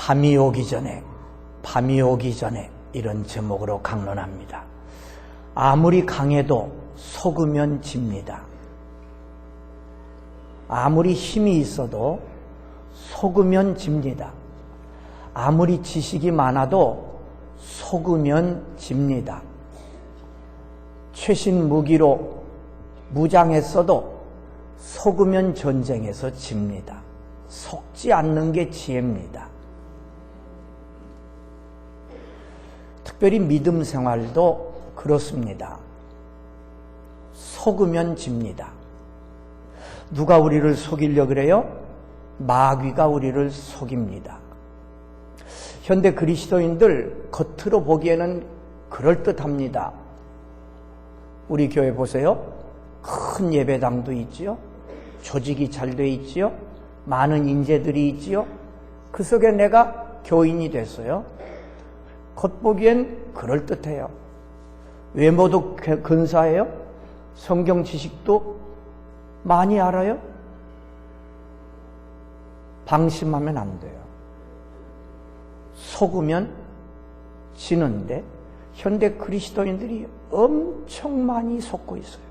밤이 오기 전에 이런 제목으로 강론합니다. 아무리 강해도 속으면 집니다. 아무리 힘이 있어도 속으면 집니다. 아무리 지식이 많아도 속으면 집니다. 최신 무기로 무장했어도 속으면 전쟁에서 집니다. 속지 않는 게 지혜입니다. 특별히 믿음 생활도 그렇습니다. 속으면 집니다. 누가 우리를 속이려고 그래요? 마귀가 우리를 속입니다. 현대 그리스도인들 겉으로 보기에는 그럴듯합니다. 우리 교회 보세요. 큰 예배당도 있지요. 조직이 잘 돼 있지요. 많은 인재들이 있지요. 그 속에 내가 교인이 됐어요. 겉보기엔 그럴듯해요. 외모도 근사해요. 성경 지식도 많이 알아요. 방심하면 안 돼요. 속으면 지는데 현대 그리스도인들이 엄청 많이 속고 있어요.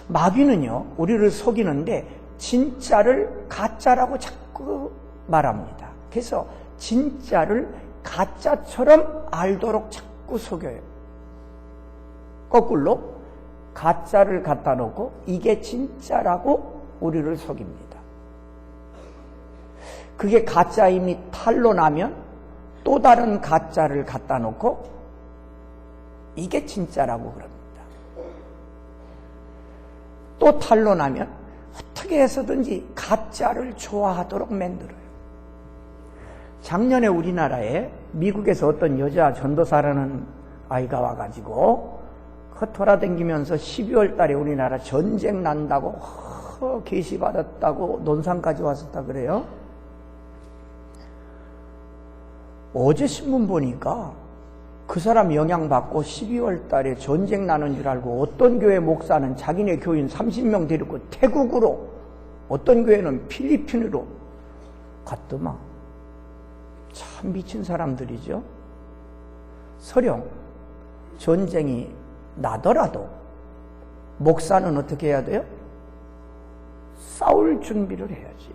마귀는요, 우리를 속이는데 진짜를 가짜라고 자꾸 말합니다. 그래서 진짜를 가짜처럼 알도록 자꾸 속여요. 거꾸로 가짜를 갖다 놓고 이게 진짜라고 우리를 속입니다. 그게 가짜임이 탄로나면 또 다른 가짜를 갖다 놓고 이게 진짜라고 그럽니다. 또 탄로나면 어떻게 해서든지 가짜를 좋아하도록 만들어요. 작년에 우리나라에 미국에서 어떤 여자 전도사라는 아이가 와가지고 돌아다니면서 12월 달에 우리나라 전쟁 난다고 계시 받았다고 논산까지 왔었다 그래요. 어제 신문 보니까 그 사람 영향받고 12월 달에 전쟁 나는 줄 알고 어떤 교회 목사는 자기네 교인 30명 데리고 태국으로, 어떤 교회는 필리핀으로 갔더만. 참 미친 사람들이죠. 설령 전쟁이 나더라도 목사는 어떻게 해야 돼요? 싸울 준비를 해야지.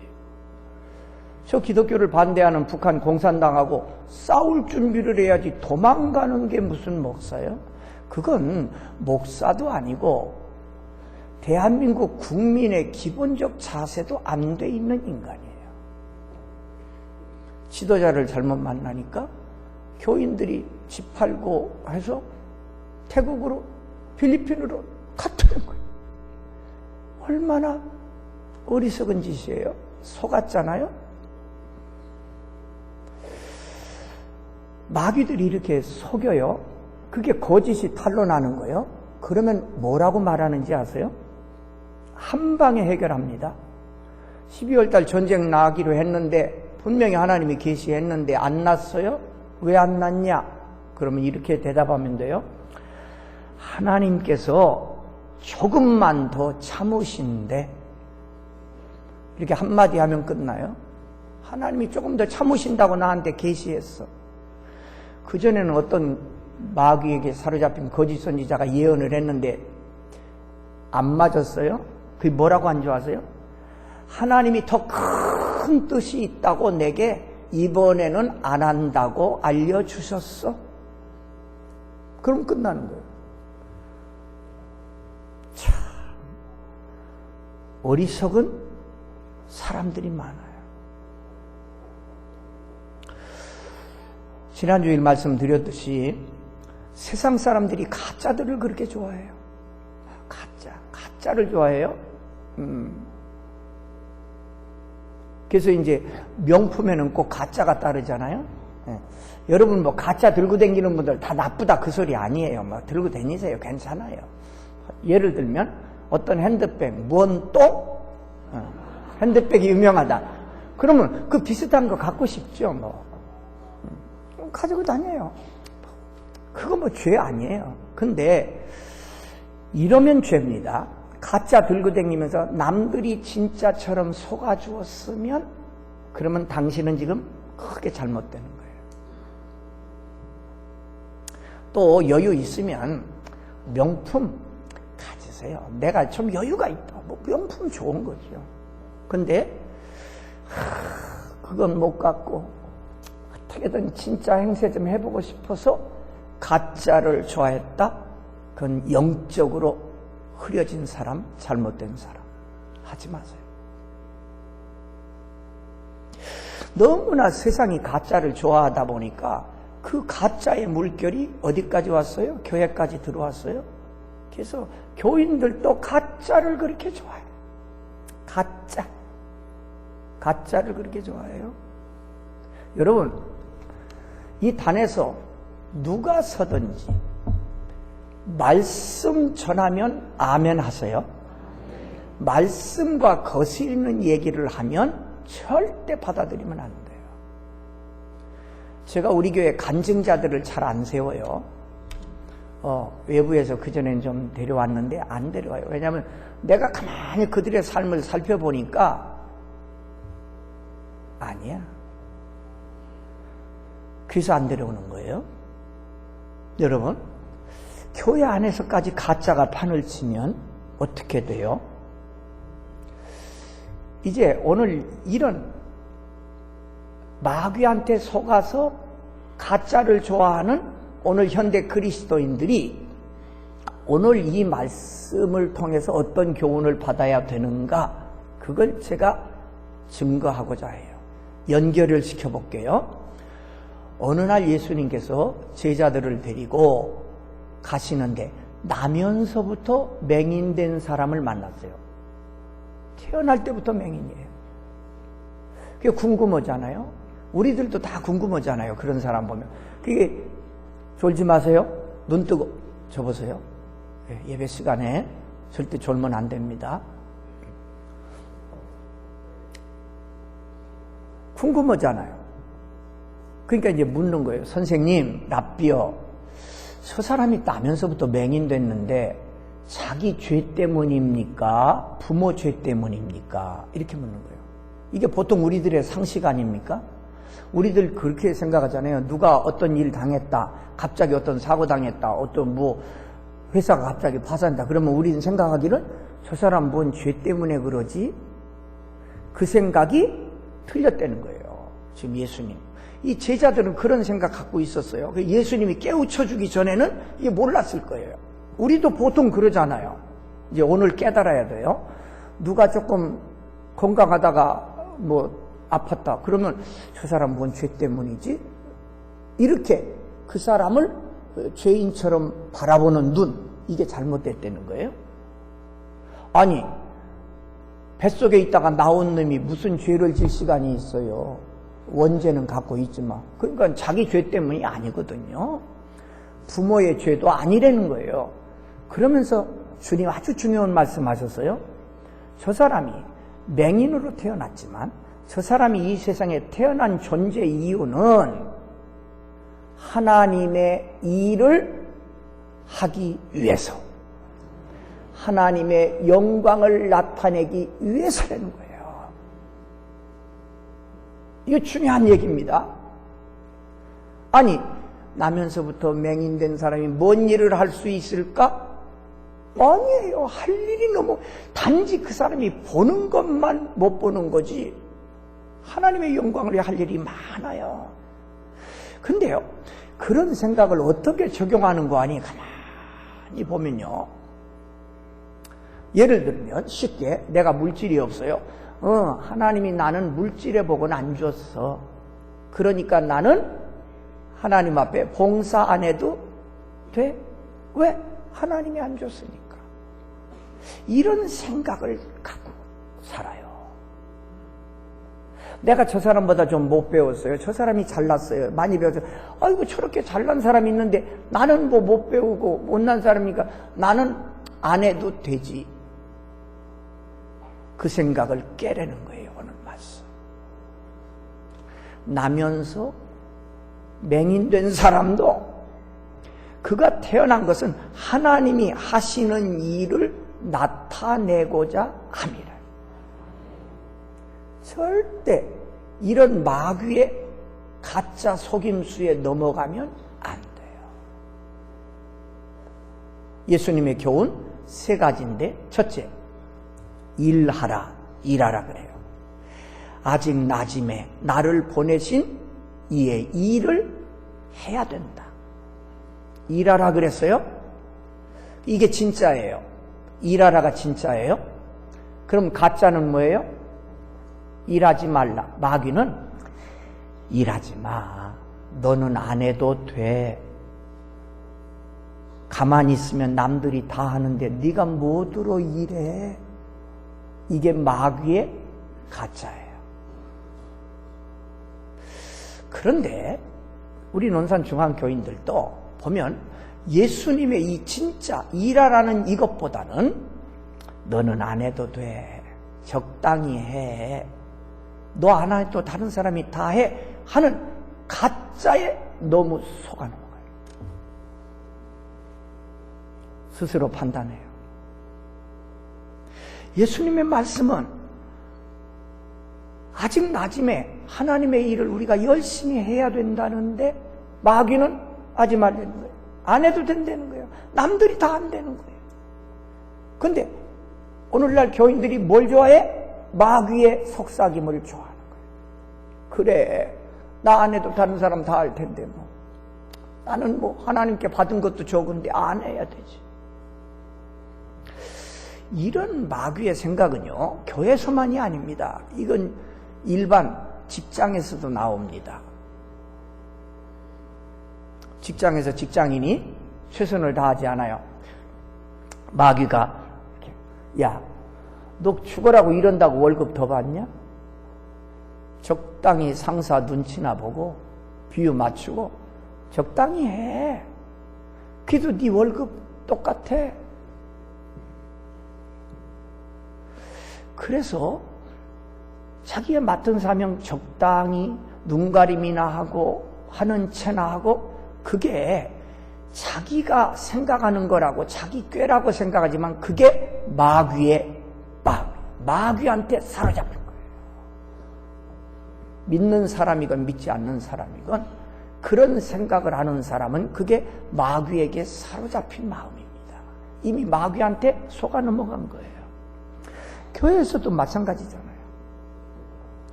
저 기독교를 반대하는 북한 공산당하고 싸울 준비를 해야지 도망가는 게 무슨 목사예요? 그건 목사도 아니고 대한민국 국민의 기본적 자세도 안 돼 있는 인간이에요. 지도자를 잘못 만나니까 교인들이 집 팔고 해서 태국으로, 필리핀으로 갔다는 거예요. 얼마나 어리석은 짓이에요. 속았잖아요. 마귀들이 이렇게 속여요. 그게 거짓이 탄로나는 거예요. 그러면 뭐라고 말하는지 아세요? 한 방에 해결합니다. 12월 달 전쟁 나기로 했는데 분명히 하나님이 계시했는데 안 났어요? 왜 안 났냐? 그러면 이렇게 대답하면 돼요. 하나님께서 조금만 더 참으신데, 이렇게 한마디 하면 끝나요. 하나님이 조금 더 참으신다고 나한테 계시했어. 그전에는 어떤 마귀에게 사로잡힌 거짓 선지자가 예언을 했는데 안 맞았어요? 그게 뭐라고 한 줄 아세요? 하나님이 더 큰 뜻이 있다고 내게 이번에는 안 한다고 알려주셨어. 그럼 끝나는 거예요. 참 어리석은 사람들이 많아요. 지난주일 말씀드렸듯이 세상 사람들이 가짜들을 그렇게 좋아해요. 가짜를 좋아해요. 그래서 이제 명품에는 꼭 가짜가 따르잖아요. 예. 여러분 뭐 가짜 들고 다니는 분들 다 나쁘다 그 소리 아니에요. 뭐 들고 다니세요. 괜찮아요. 예를 들면 어떤 핸드백, 무언똥? 핸드백이 유명하다. 그러면 그 비슷한 거 갖고 싶죠. 뭐 가지고 다녀요. 그거 뭐 죄 아니에요. 근데 이러면 죄입니다. 가짜 들고 다니면서 남들이 진짜처럼 속아주었으면 그러면 당신은 지금 크게 잘못되는 거예요. 또 여유 있으면 명품 가지세요. 내가 좀 여유가 있다. 뭐 명품 좋은 거죠. 근데 그건 못 갖고 어떻게든 진짜 행세 좀 해보고 싶어서 가짜를 좋아했다? 그건 영적으로 흐려진 사람, 잘못된 사람. 하지 마세요. 너무나 세상이 가짜를 좋아하다 보니까 그 가짜의 물결이 어디까지 왔어요? 교회까지 들어왔어요. 그래서 교인들도 가짜를 그렇게 좋아해요. 가짜를 그렇게 좋아해요. 여러분, 이 단에서 누가 서든지 말씀 전하면 아멘 하세요. 말씀과 거스리는 얘기를 하면 절대 받아들이면 안 돼요. 제가 우리 교회 간증자들을 잘 안 세워요. 외부에서 그전엔 좀 데려왔는데 안 데려와요. 왜냐하면 내가 가만히 그들의 삶을 살펴보니까 아니야. 그래서 안 데려오는 거예요. 여러분, 교회 안에서까지 가짜가 판을 치면 어떻게 돼요? 이제 오늘 이런 마귀한테 속아서 가짜를 좋아하는 오늘 현대 그리스도인들이 오늘 이 말씀을 통해서 어떤 교훈을 받아야 되는가, 그걸 제가 증거하고자 해요. 연결을 시켜볼게요. 어느 날 예수님께서 제자들을 데리고 가시는데 나면서부터 맹인된 사람을 만났어요. 태어날 때부터 맹인이에요. 그게 궁금하잖아요. 우리들도 다 궁금하잖아요. 그런 사람 보면. 그게 졸지 마세요. 눈 뜨고 저보세요. 예배 시간에 절대 졸면 안 됩니다. 궁금하잖아요. 그러니까 이제 묻는 거예요. 선생님, 랍비요. 저 사람이 나면서부터 맹인 됐는데 자기 죄 때문입니까? 부모 죄 때문입니까? 이렇게 묻는 거예요. 이게 보통 우리들의 상식 아닙니까? 우리들 그렇게 생각하잖아요. 누가 어떤 일 당했다, 갑자기 어떤 사고 당했다, 어떤 뭐 회사가 갑자기 파산다. 그러면 우리는 생각하기는 저 사람 뭔 죄 때문에 그러지? 그 생각이 틀렸다는 거예요. 지금 예수님. 이 제자들은 그런 생각 갖고 있었어요. 예수님이 깨우쳐 주기 전에는 이게 몰랐을 거예요. 우리도 보통 그러잖아요. 이제 오늘 깨달아야 돼요. 누가 조금 건강하다가 뭐 아팠다. 그러면 저 사람 뭔 죄 때문이지? 이렇게 그 사람을 죄인처럼 바라보는 눈, 이게 잘못됐다는 거예요. 아니, 뱃속에 있다가 나온 놈이 무슨 죄를 질 시간이 있어요. 원죄는 갖고 있지만. 그러니까 자기 죄 때문이 아니거든요. 부모의 죄도 아니라는 거예요. 그러면서 주님 아주 중요한 말씀 하셨어요. 저 사람이 맹인으로 태어났지만 저 사람이 이 세상에 태어난 존재 이유는 하나님의 일을 하기 위해서, 하나님의 영광을 나타내기 위해서라는 거예요. 이거 중요한 얘기입니다. 아니, 나면서부터 맹인된 사람이 뭔 일을 할 수 있을까? 아니에요. 할 일이 너무, 단지 그 사람이 보는 것만 못 보는 거지 하나님의 영광을 할 일이 많아요. 근데요, 그런 생각을 어떻게 적용하는 거 아니? 가만히 보면요, 예를 들면 쉽게 내가 물질이 없어요. 하나님이 나는 물질의 복은 안 줬어. 그러니까 나는 하나님 앞에 봉사 안 해도 돼? 왜? 하나님이 안 줬으니까. 이런 생각을 갖고 살아요. 내가 저 사람보다 좀 못 배웠어요. 저 사람이 잘났어요. 많이 배웠어요. 아이고, 저렇게 잘난 사람이 있는데 나는 뭐 못 배우고 못난 사람이니까 나는 안 해도 되지. 그 생각을 깨라는 거예요. 오늘 말씀. 나면서 맹인된 사람도 그가 태어난 것은 하나님이 하시는 일을 나타내고자 함이라. 절대 이런 마귀의 가짜 속임수에 넘어가면 안 돼요. 예수님의 교훈 세 가지인데, 첫째, 일하라, 일하라 그래요. 아직 낮임에 나를 보내신 이의 일을 해야 된다. 일하라 그랬어요? 이게 진짜예요. 일하라가 진짜예요? 그럼 가짜는 뭐예요? 일하지 말라. 마귀는 일하지 마. 너는 안 해도 돼. 가만히 있으면 남들이 다 하는데 네가 뭐들어 일해. 이게 마귀의 가짜예요. 그런데 우리 논산 중앙교인들도 보면 예수님의 이 진짜 일하라는 이것보다는 너는 안 해도 돼. 적당히 해. 너 안 해도 다른 사람이 다 해. 하는 가짜에 너무 속아는 거예요. 스스로 판단해요. 예수님의 말씀은 아직 낮임에 하나님의 일을 우리가 열심히 해야 된다는데 마귀는 하지 말라는 거예요. 안 해도 된다는 거예요. 남들이 다 안 되는 거예요. 그런데 오늘날 교인들이 뭘 좋아해? 마귀의 속삭임을 좋아하는 거예요. 그래, 나 안 해도 다른 사람 다 할 텐데 뭐. 나는 뭐 하나님께 받은 것도 적은데 안 해야 되지. 이런 마귀의 생각은요, 교회에서만이 아닙니다. 이건 일반 직장에서도 나옵니다. 직장에서 직장인이 최선을 다하지 않아요. 마귀가 야, 너 죽어라고 이런다고 월급 더 받냐? 적당히 상사 눈치나 보고 비유 맞추고 적당히 해. 그래도 네 월급 똑같아. 그래서 자기의 맡은 사명 적당히 눈가림이나 하고 하는 체나 하고, 그게 자기가 생각하는 거라고 자기 꾀라고 생각하지만 그게 마귀의 마귀한테 사로잡힌 거예요. 믿는 사람이건 믿지 않는 사람이건 그런 생각을 하는 사람은 그게 마귀에게 사로잡힌 마음입니다. 이미 마귀한테 속아 넘어간 거예요. 교회에서도 마찬가지잖아요.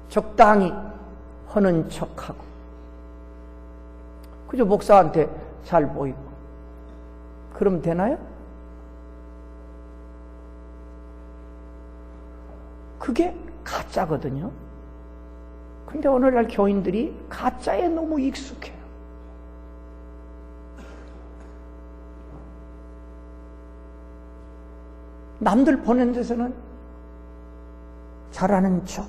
적당히 하는 척하고, 그저 목사한테 잘 보이고, 그럼 되나요? 그게 가짜거든요. 근데 오늘날 교인들이 가짜에 너무 익숙해요. 남들 보는 데서는 잘하는 척.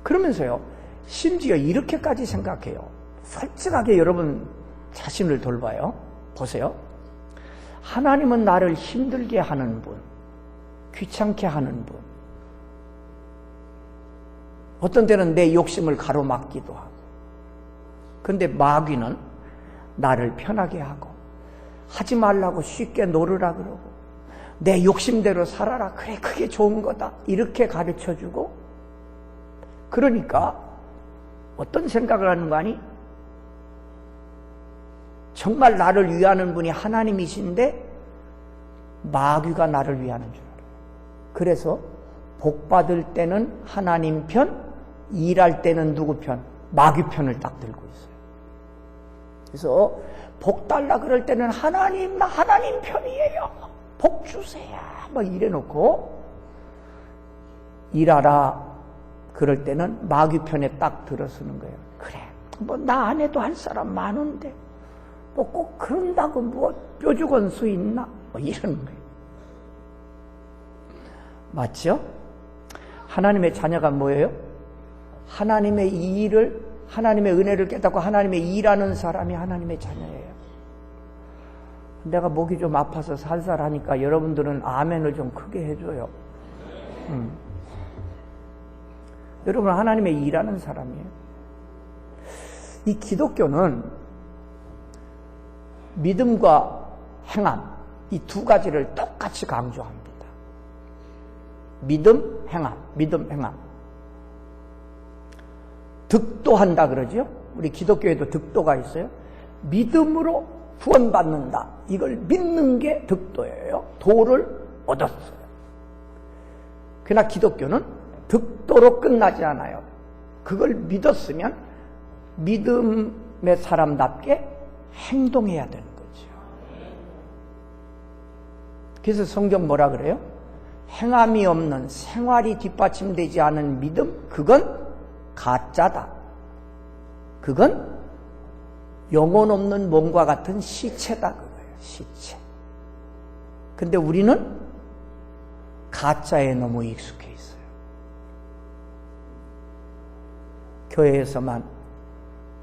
그러면서요, 심지어 이렇게까지 생각해요. 솔직하게 여러분 자신을 돌봐요. 보세요. 하나님은 나를 힘들게 하는 분, 귀찮게 하는 분, 어떤 때는 내 욕심을 가로막기도 하고, 근데 마귀는 나를 편하게 하고 하지 말라고 쉽게 놓으라 그러고 내 욕심대로 살아라, 그래 그게 좋은 거다, 이렇게 가르쳐주고, 그러니까 어떤 생각을 하는 거 아니? 정말 나를 위하는 분이 하나님이신데 마귀가 나를 위하는 줄 알아요. 그래서 복 받을 때는 하나님 편, 일할 때는 누구 편? 마귀 편을 딱 들고 있어요. 그래서 복 달라 그럴 때는 하나님 편이에요. 복 주세요. 막 이래놓고, 일하라 그럴 때는 마귀 편에 딱 들어서는 거예요. 그래, 뭐 나 안 해도 할 사람 많은데 뭐 꼭 그런다고 뭐 뾰족한 수 있나? 뭐 이러는 거예요. 맞죠? 하나님의 자녀가 뭐예요? 하나님의 일을, 하나님의 은혜를 깨닫고 하나님의 일하는 사람이 하나님의 자녀예요. 내가 목이 좀 아파서 살살하니까 여러분들은 아멘을 좀 크게 해줘요. 여러분 하나님의 일하는 사람이에요. 이 기독교는 믿음과 행함, 이 두 가지를 똑같이 강조합니다. 믿음, 행함, 믿음, 행함. 득도한다 그러죠. 우리 기독교에도 득도가 있어요. 믿음으로 구원받는다. 이걸 믿는 게 득도예요. 도를 얻었어요. 그러나 기독교는 득도로 끝나지 않아요. 그걸 믿었으면 믿음의 사람답게 행동해야 되는 거죠. 그래서 성경 뭐라 그래요? 행함이 없는 생활이 뒷받침되지 않은 믿음, 그건 가짜다. 그건 영혼 없는 몸과 같은 시체다 그거예요. 시체. 근데 우리는 가짜에 너무 익숙해 있어요. 교회에서만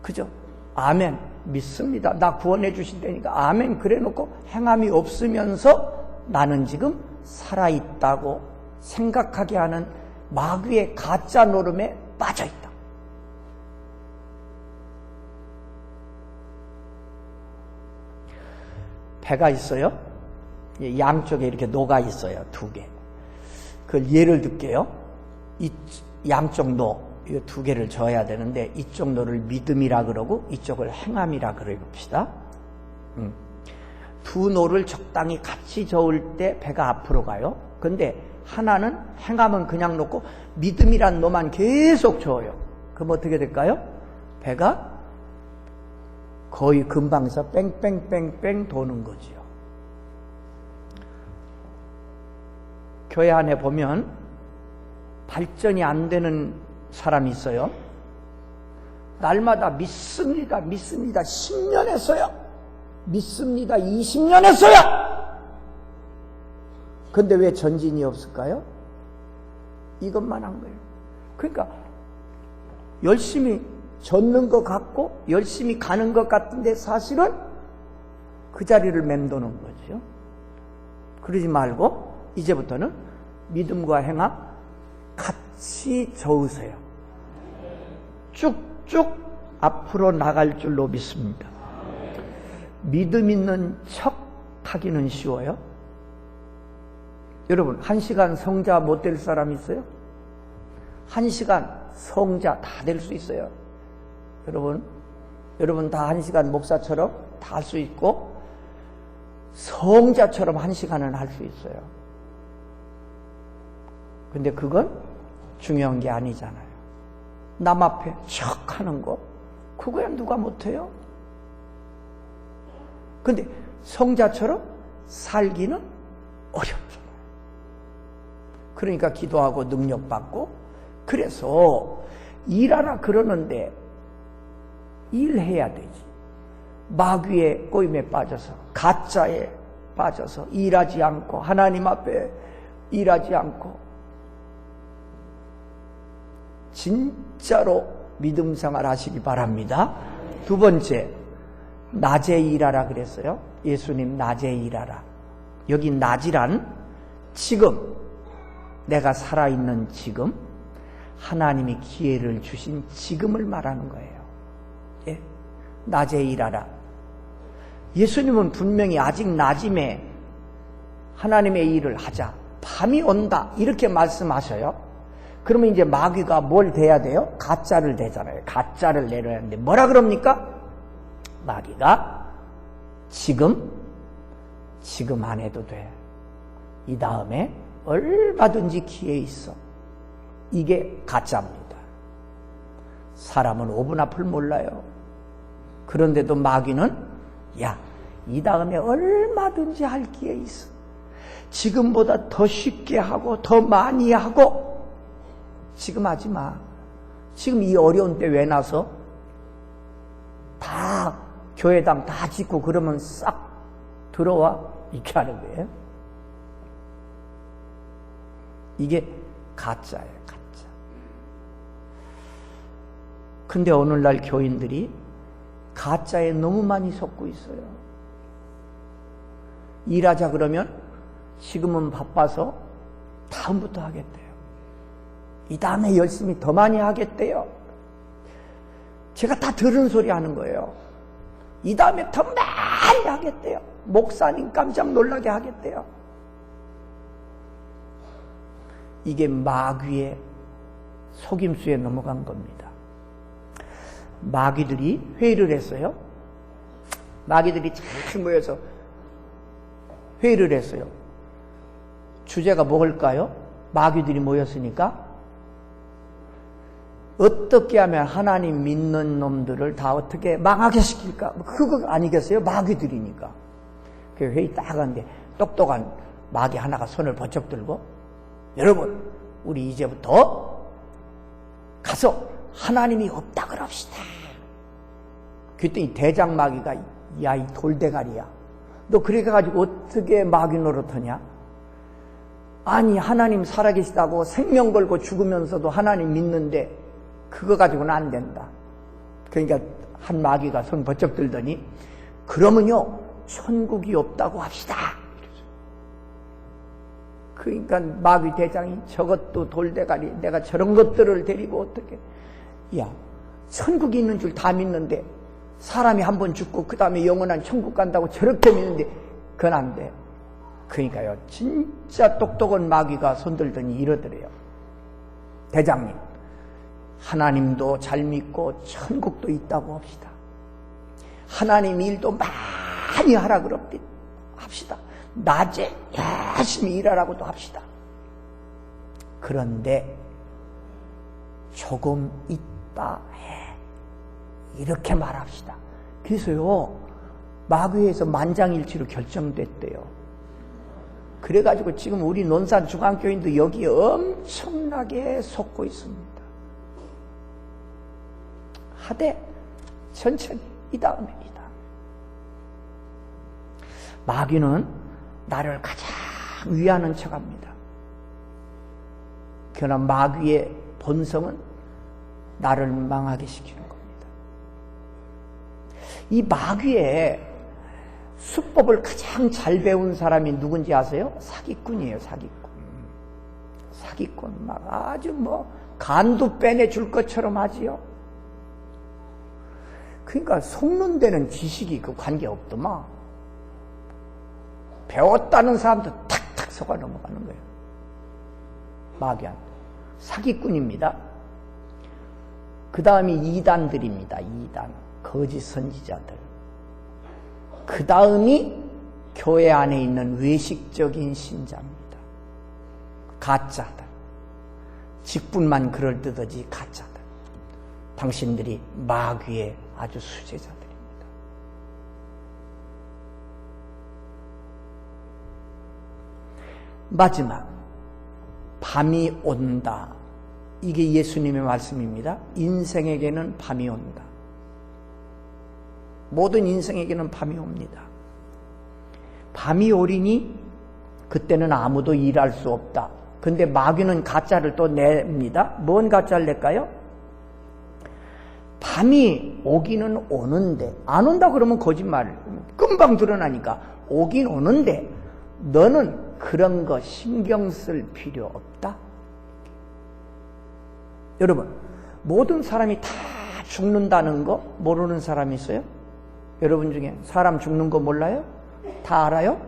그죠? 아멘 믿습니다. 나 구원해 주신다니까 아멘 그래 놓고 행함이 없으면서 나는 지금 살아있다고 생각하게 하는 마귀의 가짜 노름에 빠져있다. 배가 있어요. 양쪽에 이렇게 노가 있어요. 두 개. 그걸 예를 들게요. 이 양쪽 노, 이 두 개를 저어야 되는데 이쪽 노를 믿음이라 그러고 이쪽을 행함이라 그래봅시다. 두 노를 적당히 같이 저을 때 배가 앞으로 가요. 근데 하나는 행함은 그냥 놓고 믿음이란 노만 계속 저어요. 그럼 어떻게 될까요? 배가 거의 금방서 뺑뺑뺑뺑 도는 거지요. 교회 안에 보면 발전이 안 되는 사람이 있어요. 날마다 믿습니다. 10년 했어요. 믿습니다. 20년 했어요. 근데 왜 전진이 없을까요? 이것만 한 거예요. 그러니까 열심히 젖는 것 같고 열심히 가는 것 같은데 사실은 그 자리를 맴도는 거죠. 그러지 말고 이제부터는 믿음과 행함 같이 저으세요. 쭉쭉 앞으로 나갈 줄로 믿습니다. 믿음 있는 척 하기는 쉬워요. 여러분 1시간 성자 못 될 사람 있어요? 1시간 성자 다 될 수 있어요. 여러분 다 1시간 목사처럼 다 할 수 있고 성자처럼 1시간은 할 수 있어요. 근데 그건 중요한 게 아니잖아요. 남 앞에 척 하는 거 그거야 누가 못해요? 근데 성자처럼 살기는 어렵잖아요. 그러니까 기도하고 능력받고 그래서 일하라 그러는데 일해야 되지. 마귀의 꼬임에 빠져서 가짜에 빠져서 일하지 않고 하나님 앞에 일하지 않고 진짜로 믿음 생활 하시기 바랍니다. 두 번째, 낮에 일하라 그랬어요. 예수님 낮에 일하라. 여기 낮이란 지금 내가 살아있는 지금 하나님이 기회를 주신 지금을 말하는 거예요. 예? 낮에 일하라. 예수님은 분명히 아직 낮임에 하나님의 일을 하자. 밤이 온다. 이렇게 말씀하셔요. 그러면 이제 마귀가 뭘 대야 돼요? 가짜를 대잖아요. 가짜를 내려야 하는데 뭐라 그럽니까? 마귀가 지금 안 해도 돼. 이 다음에 얼마든지 기회 있어. 이게 가짜입니다. 사람은 5분 앞을 몰라요. 그런데도 마귀는 야, 이 다음에 얼마든지 할 기회 있어. 지금보다 더 쉽게 하고 더 많이 하고 지금 하지 마. 지금 이 어려운 때 왜 나서? 다 교회당 다 짓고 그러면 싹 들어와. 이렇게 하는 거예요. 이게 가짜예요. 가짜. 근데 오늘날 교인들이 가짜에 너무 많이 속고 있어요. 일하자 그러면 지금은 바빠서 다음부터 하겠대요. 이 다음에 열심히 더 많이 하겠대요. 제가 다 들은 소리 하는 거예요. 이 다음에 더 많이 하겠대요. 목사님 깜짝 놀라게 하겠대요. 이게 마귀의 속임수에 넘어간 겁니다. 마귀들이 회의를 했어요. 마귀들이 잘 모여서 회의를 했어요. 주제가 뭘까요? 마귀들이 모였으니까 어떻게 하면 하나님 믿는 놈들을 다 어떻게 망하게 시킬까? 그거 아니겠어요? 마귀들이니까. 그 회의 딱 하는데 똑똑한 마귀 하나가 손을 번쩍 들고, 여러분, 우리 이제부터 가서 하나님이 없다 그럽시다. 그랬더니 대장 마귀가, 야, 이 돌대가리야, 너 그렇게 가지고 어떻게 마귀 노릇하냐? 아니, 하나님 살아계시다고 생명 걸고 죽으면서도 하나님 믿는데 그거 가지고는 안 된다. 그러니까 한 마귀가 손 번쩍 들더니, 그러면요 천국이 없다고 합시다. 그러니까 마귀 대장이, 저것도 돌대가리, 내가 저런 것들을 데리고 어떻게, 야, 천국이 있는 줄 다 믿는데 사람이 한 번 죽고 그 다음에 영원한 천국 간다고 저렇게 믿는데 그건 안 돼. 그러니까요, 진짜 똑똑한 마귀가 손들더니 이러더래요. 대장님, 하나님도 잘 믿고 천국도 있다고 합시다. 하나님 일도 많이 하라 합시다. 낮에 열심히 일하라고도 합시다. 그런데 조금 있다 해, 이렇게 말합시다. 그래서요, 마귀에서 만장일치로 결정됐대요. 그래가지고 지금 우리 논산 중앙교인도 여기 엄청나게 속고 있습니다. 하되 천천히, 이 다음에 이 다음. 마귀는 나를 가장 위하는 척합니다. 그러나 마귀의 본성은 나를 망하게 시키는 겁니다. 이 마귀의 수법을 가장 잘 배운 사람이 누군지 아세요? 사기꾼이에요. 사기꾼 막 아주 간도 빼내줄 것처럼 하지요. 그러니까 속는 데는 지식이 그 관계 없더만. 배웠다는 사람도 탁탁 속아 넘어가는 거예요. 마귀한 사기꾼입니다. 그 다음이 이단들입니다. 이단, 거짓 선지자들. 그 다음이 교회 안에 있는 외식적인 신자입니다. 가짜들. 직분만 그럴듯하지 가짜들. 당신들이 마귀의 아주 수제자들입니다. 마지막, 밤이 온다. 이게 예수님의 말씀입니다. 인생에게는 밤이 온다. 모든 인생에게는 밤이 옵니다. 밤이 오리니 그때는 아무도 일할 수 없다. 근데 마귀는 가짜를 또 냅니다. 뭔 가짜를 낼까요? 밤이 오기는 오는데, 안 온다 그러면 거짓말, 금방 드러나니까 오긴 오는데 너는 그런 거 신경 쓸 필요 없다. 여러분, 모든 사람이 다 죽는다는 거 모르는 사람이 있어요? 여러분 중에 사람 죽는 거 몰라요? 다 알아요?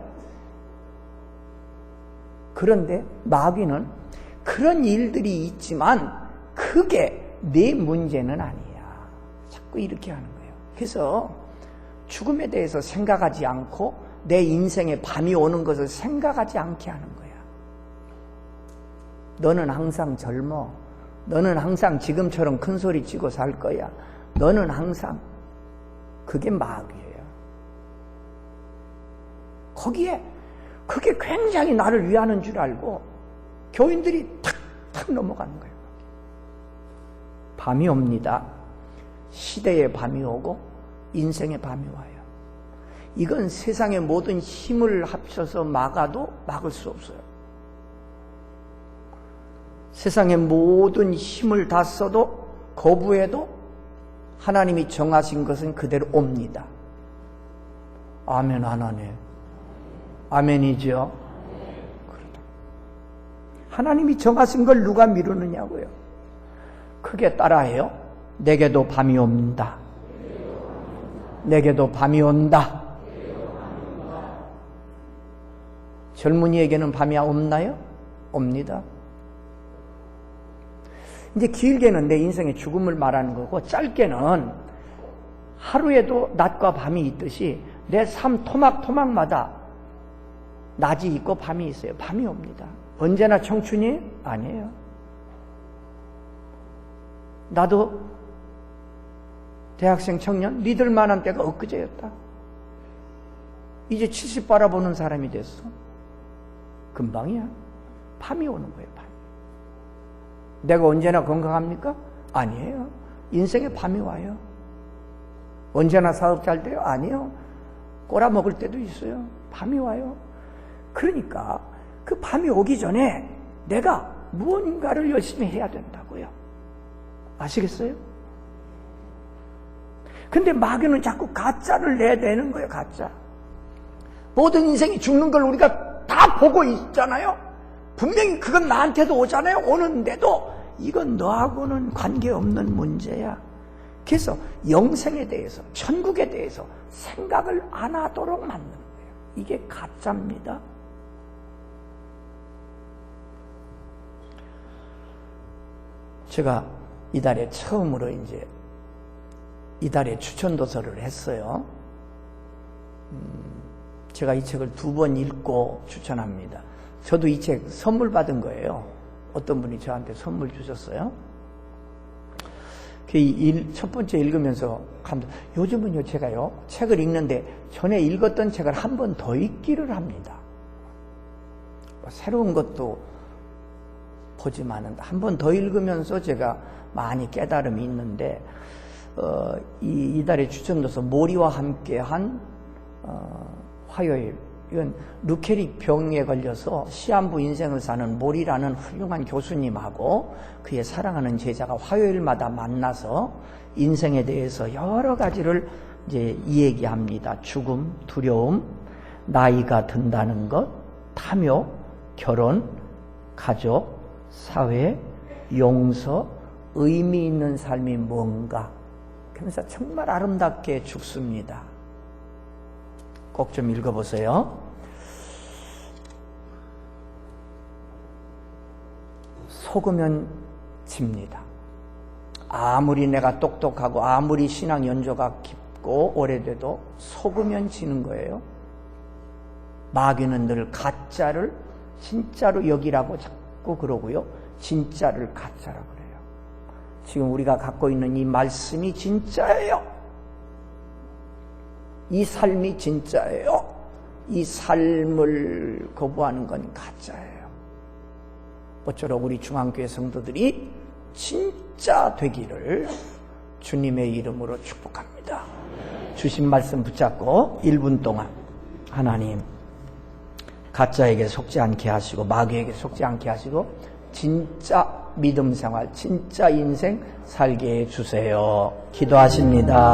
그런데 마귀는 그런 일들이 있지만 그게 내 문제는 아니야. 자꾸 이렇게 하는 거예요. 그래서 죽음에 대해서 생각하지 않고 내 인생에 밤이 오는 것을 생각하지 않게 하는 거야. 너는 항상 젊어. 너는 항상 지금처럼 큰 소리 치고 살 거야. 너는 항상. 그게 마귀예요. 거기에 그게 굉장히 나를 위하는 줄 알고 교인들이 탁탁 넘어가는 거예요. 밤이 옵니다. 시대의 밤이 오고 인생의 밤이 와요. 이건 세상의 모든 힘을 합쳐서 막아도 막을 수 없어요. 세상의 모든 힘을 다 써도 거부해도 하나님이 정하신 것은 그대로 옵니다. 아멘 안 하네. 아멘이죠. 그렇다. 하나님이 정하신 걸 누가 미루느냐고요. 크게 따라해요. 내게도 밤이 옵니다. 내게도 밤이 온다. 젊은이에게는 밤이 없나요? 옵니다. 이제 길게는 내 인생의 죽음을 말하는 거고, 짧게는 하루에도 낮과 밤이 있듯이 내 삶 토막토막마다 낮이 있고 밤이 있어요. 밤이 옵니다. 언제나 청춘이 아니에요. 나도 대학생 청년 믿을 만한 때가 엊그제였다. 이제 70 바라보는 사람이 됐어. 금방이야. 밤이 오는 거예요. 밤. 내가 언제나 건강합니까? 아니에요. 인생에 밤이 와요. 언제나 사업 잘 돼요? 아니에요. 꼬라먹을 때도 있어요. 밤이 와요. 그러니까 그 밤이 오기 전에 내가 무언가를 열심히 해야 된다고요. 아시겠어요? 근데 마귀는 자꾸 가짜를 내대는 거예요. 가짜. 모든 인생이 죽는 걸 우리가 다 보고 있잖아요. 분명히 그건 나한테도 오잖아요. 오는데도 이건 너하고는 관계없는 문제야. 그래서 영생에 대해서, 천국에 대해서 생각을 안 하도록 만드는 거예요. 이게 가짜입니다. 제가 이달에 처음으로 이달에 추천도서를 했어요. 제가 이 책을 2번 읽고 추천합니다. 저도 이 책 선물 받은 거예요. 어떤 분이 저한테 선물 주셨어요. 첫 번째 읽으면서 요즘은요 제가요 책을 읽는데 전에 읽었던 책을 한 번 더 읽기를 합니다. 새로운 것도 보지만은 한 번 더 읽으면서 제가 많이 깨달음이 있는데 이달의 추천도서 모리와 함께한 화요일, 이건 루케릭 병에 걸려서 시한부 인생을 사는 모리라는 훌륭한 교수님하고 그의 사랑하는 제자가 화요일마다 만나서 인생에 대해서 여러 가지를 이제 이야기합니다. 죽음, 두려움, 나이가 든다는 것, 탐욕, 결혼, 가족, 사회, 용서, 의미 있는 삶이 뭔가. 그래서 정말 아름답게 죽습니다. 꼭 좀 읽어보세요. 속으면 집니다. 아무리 내가 똑똑하고 아무리 신앙 연조가 깊고 오래돼도 속으면 지는 거예요. 마귀는 늘 가짜를 진짜로 여기라고 자꾸 그러고요. 진짜를 가짜라고 그래요. 지금 우리가 갖고 있는 이 말씀이 진짜예요. 이 삶이 진짜예요. 이 삶을 거부하는 건 가짜예요. 모쪼록 우리 중앙교회 성도들이 진짜 되기를 주님의 이름으로 축복합니다. 주신 말씀 붙잡고 1분 동안 하나님 가짜에게 속지 않게 하시고 마귀에게 속지 않게 하시고 진짜 믿음 생활, 진짜 인생 살게 해주세요. 기도하십니다.